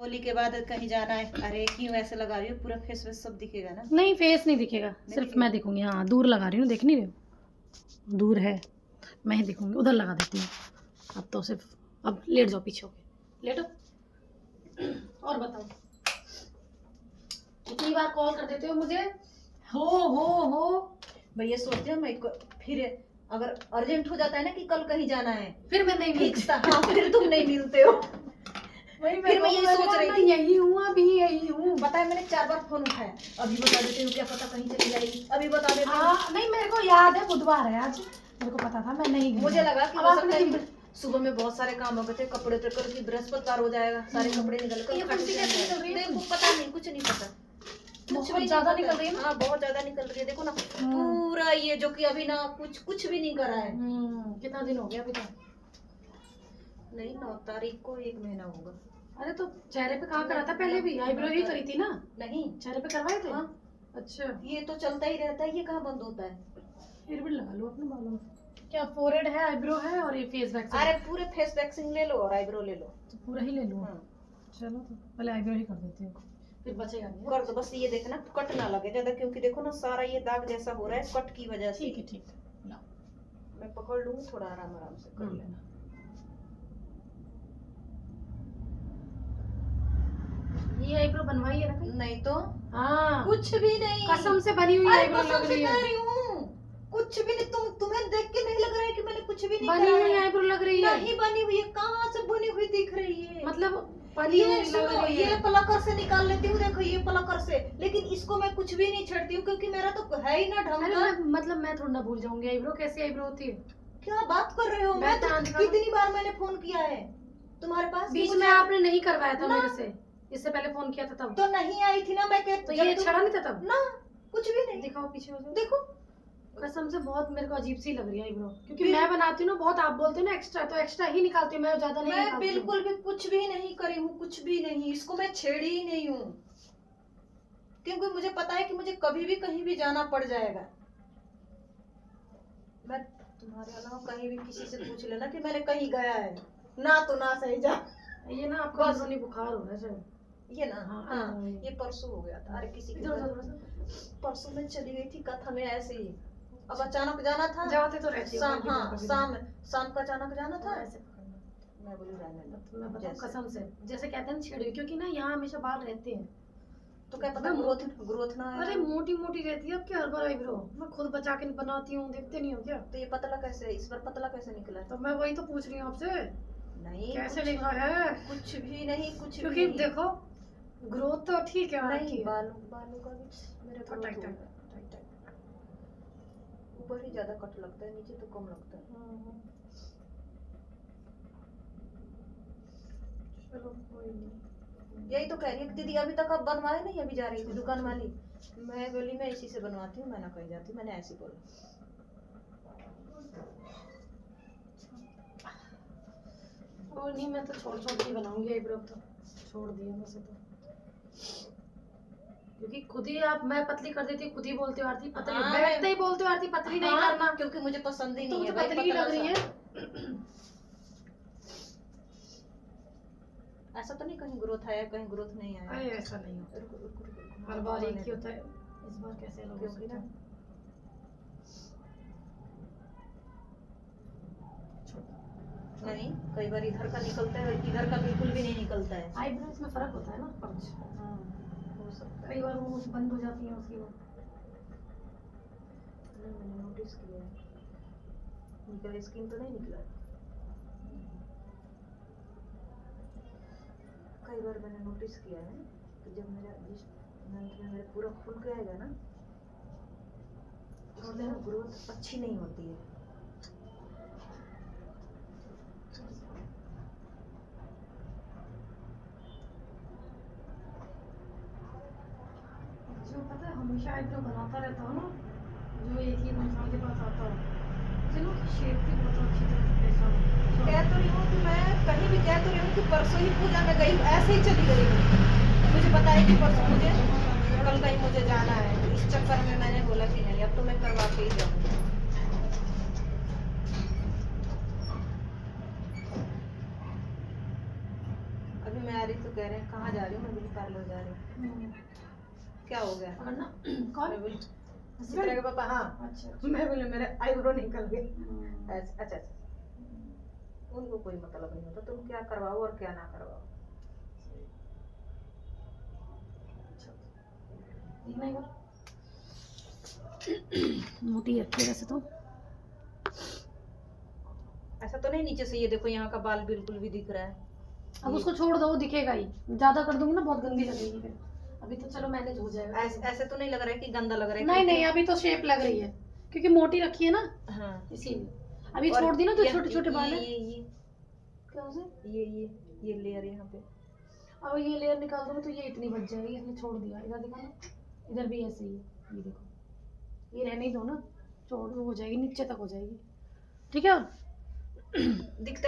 होली के बाद कहीं जाना है। अरे क्यों ऐसे लगा रही हो, पूरा फेस वेस सब दिखेगा ना। नहीं फेस नहीं दिखेगा, सिर्फ मैं दिखूंगी। हाँ दूर लगा रही हूँ, देख नहीं रही हो? दूर है, मैं ही दिखूंगी। उधर लगा देती हूँ। अब तो सिर्फ, अब लेट जाओ पीछे होके, लेटो। और बताओ, कितनी बार कॉल कर देते हो मुझे? हो भैया सोचते हो मैं फिर अगर अर्जेंट हो जाता है ना कि कल कहीं जाना है, फिर मैं नहीं मिलती। फिक्स था। हाँ, फिर तुम नहीं मिलते हो। वही फिर मैं यही सोच रही थी, यही हूँ, अभी यही हूँ। पता है मैंने 4 बार फोन उठाया, अभी बता देती हूँ, क्या पता कहीं चली जाएगी, अभी बता देती हूँ। हाँ नहीं, मेरे को याद है बुधवार है आज, मेरे को पता था, मैं नहीं गई। मुझे लगा कि अब हो आपने सकता है कि सुबह में बहुत सारे काम हो गए थे, कपड़े तो कर बृहस्पतिवार हो जाएगा, सारे कपड़े निकल कर ये कुर्सी कैसे निकल रही है? देखो पता नहीं, कुछ नहीं पता, कुछ बहुत भी ज्यादा नहीं निकल पता। रही है ना? हाँ बहुत ज्यादा निकल रही है, देखो ना पूरा ये, जो कि अभी ना कुछ भी नहीं करा है। कितना दिन हो गया अभी तक? नहीं, 9 तारीख को 1 महीना होगा। अरे तो चेहरे पे कहाँ करा था पहले भी? आईब्रो ही करी थी ना? नहीं, चेहरे पे करवाए थे? हाँ अच्छा, ये तो चलता ही रहता है, ये कहाँ बंद होता है। फिर भी लगा लो अपने बालों में। क्या फोरहेड है, आईब्रो है और ये फेस वैक्स? अरे पूरे फेस वैक्सिंग ले लो और आईब्रो ले लो। तो पूरा ही ले लो। हाँ। चलो तो पहले आईब्रो ही कर देती हूँ, फिर बचेगा नहीं। कर दो बस, ये देखना कट ना लगे ज्यादा, क्योंकि देखो ना सारा ये दाग जैसा हो रहा है कट की वजह से। ठीक है ठीक है, लाओ। मैं पकड़ लूंगी, थोड़ा आराम आराम से कर लेना। ये आईब्रो बनवाई है ना कहीं? नहीं तो हाँ, कुछ भी नहीं, कसम से बनी हुई अरे आईब्रो कसम लग से रही कह है। रही हूँ, कुछ भी नहीं। तुम्हें देख के नहीं लग रहा है कि मैंने कुछ भी नहीं बनी करा हुई है? आईब्रो लग रही है। नहीं बनी हुई है, कहाँ से बनी हुई दिख रही है? मतलब बनी हुई लग सुनो, रही ये है। पलकर से निकाल लेती हूँ, देखो ये पलकर से, लेकिन इसको मैं कुछ भी नहीं छेड़ती हूँ, क्योंकि मेरा तो है ही ना ढंग अरे का। मतलब मैं थोड़ा ना भूल जाऊंगी आईब्रो कैसी आईब्रो होती है। क्या बात कर रहे हो? मैं तो कितनी बार मैंने फोन किया है तुम्हारे पास। बीच में आपने नहीं करवाया था ना। मेरे से, इससे पहले फोन किया था तब तो नहीं आई थी ना मैं तो ये छड़ा नहीं था तब ना, कुछ भी नहीं। दिखाओ पीछे हो जाओ। देखो कसम से बहुत मेरे को अजीब सी लग रही है आईब्रो, क्योंकि मैं बनाती हूँ ना बहुत, आप बोलते हो ना एक्स्ट्रा, तो एक्स्ट्रा ही निकालती हूँ मैं, ज्यादा नहीं मैं निकालती हूँ। बिल्कुल भी कुछ भी नहीं करी हूँ, कुछ भी नहीं, इसको मैं छेड़ी ही नहीं हूँ, क्योंकि मुझे पता है कि मुझे कभी भी कहीं भी जाना पड़ जाएगा। मैं तुम्हारे अलावा कहीं भी किसी से पूछ लेना कि मैंने कहीं गया है ना, तो ना सही जा। ये ना आपको अंदरूनी बुखार हो रहा है शायद। ये ना, हाँ, हाँ ये परसों हो गया था। अरे किसी के घर परसों में चली गई थी कथा में ऐसे ही, अब अचानक जाना था, जाते तो रहती शाम, हाँ शाम का अचानक जाना था। ऐसे पकड़ना। मैं बोली रहने दो, मैं बताऊं कसम से, जैसे कहते हैं छेड़ी, क्योंकि ना यहाँ हमेशा बाल रहते हैं, तो क्या पता ग्रोथ ना अरे मोटी मोटी रहती है। अब क्या हर बार आईब्रो मैं खुद बचा के बनाती हूँ, देखते नहीं हो क्या? तो ये पतला कैसे, इस बार पतला कैसे निकला? तो मैं वही तो पूछ रही हूँ आपसे, नहीं कैसे लिखा है? कुछ भी नहीं, कुछ क्योंकि भी देखो ग्रोथ तो ठीक है नहीं, बालों का भी मेरे को टाइट ऊपर ही ज्यादा कट लगता है, नीचे तो कम लगता है। चलो कोई नहीं। यही तो कह रही है दीदी, अभी तक अब बनवाए नहीं, अभी जा रही थी दुकान वाली, मैं बोली मैं इसी से बनवाती हूँ, मैं ना कहीं जाती, मैंने ऐसे बोला। और नहीं, मैं तो छोड़ के बनाऊंगी आईब्रो, तो छोड़ दिया वैसे तो, क्योंकि खुद ही आप, मैं पतली कर देती, खुद ही बोलते हो आरती पतली, बैठते ही बोलते हो आरती पतली नहीं करना, क्योंकि मुझे पसंद ही तो नहीं है। मुझे पतली लग रही है। ऐसा तो नहीं कहीं ग्रोथ आया, कहीं ग्रोथ नहीं आया? अरे ऐसा नहीं होता, हर बार एक ही होता है, इस बार कैसे अलग हो सकता है? नहीं, कई बार इधर का निकलता है, इधर का बिल्कुल भी नहीं निकलता है। आईब्रोज में फर्क होता है ना, कुछ हो सकता है, कई बार वो बंद हो जाती है उसकी वो। मैंने नोटिस किया है, निकल स्किन तो नहीं निकला। कई बार मैंने नोटिस किया है कि जब मेरा जिस मंथ में मेरा पूरा खुल के आएगा ना, उसमें ग्रोथ अच्छी नहीं होती है। जो पता है हमेशा आईब्रो बनाता रहता हूँ ना, जो एक ही इंसान के पास आता है, चलो शेप भी बहुत अच्छी तरह से कह तो रही हूँ कि मैं कहीं भी कह तो रही हूँ कि परसों ही पूजा में गई, ऐसे ही चली गई। मुझे पता है कि परसों मुझे कल कहीं मुझे जाना है, तो इस चक्कर में मैंने बोला कि नहीं, अब तो मैं करवा के ही जाऊँगी। अभी मैं आ रही तो कह कह रहे हैं कहाँ जा रही हूँ, मैं ब्यूटी पार्लर जा रही हूँ। क्या हो गया? और ना मैं कौन बोली चित्रा के पापा, हाँ। अच्छा मैं बोले मेरे आईब्रो निकल गए। अच्छा अच्छा अच्छा। उनको कोई मतलब नहीं होता तुम क्या करवाओ और क्या ना करवाओ। देखना एक बार मोटी रखी है वैसे तो। ऐसा तो नहीं नीचे से ये देखो यहाँ का बाल बिल्कुल भी दिख रहा है। अब उसको छोड़ दो, वो दिखेगा ही। ज्यादा कर दूंगी ना बहुत गंदी लगेगी फिर। अभी तो चलो मैनेज हो जाएगा। ऐसे तो नहीं लग रहा है कि गंदा लग रहा है? नहीं नहीं, क्योंकि- अभी तो शेप लग रही है क्योंकि मोटी रखी है ना, हाँ। इसीलिए। अभी और छोड़ दी ना तो ये- छोटे छोटे बाल है। ये क्या उसे? ये लेयर यहाँ पे। अब ये लेयर निकाल दूंगी तो ये इतनी बच जाएगी, इसलिए छोड़ दिया। इधर देखा ना, इधर भी ऐसे ही है, ये देखो। ये रहने ही दो ना, छोड़ हो जाएगी, नीचे तक हो जाएगी। ठीक है। दिखता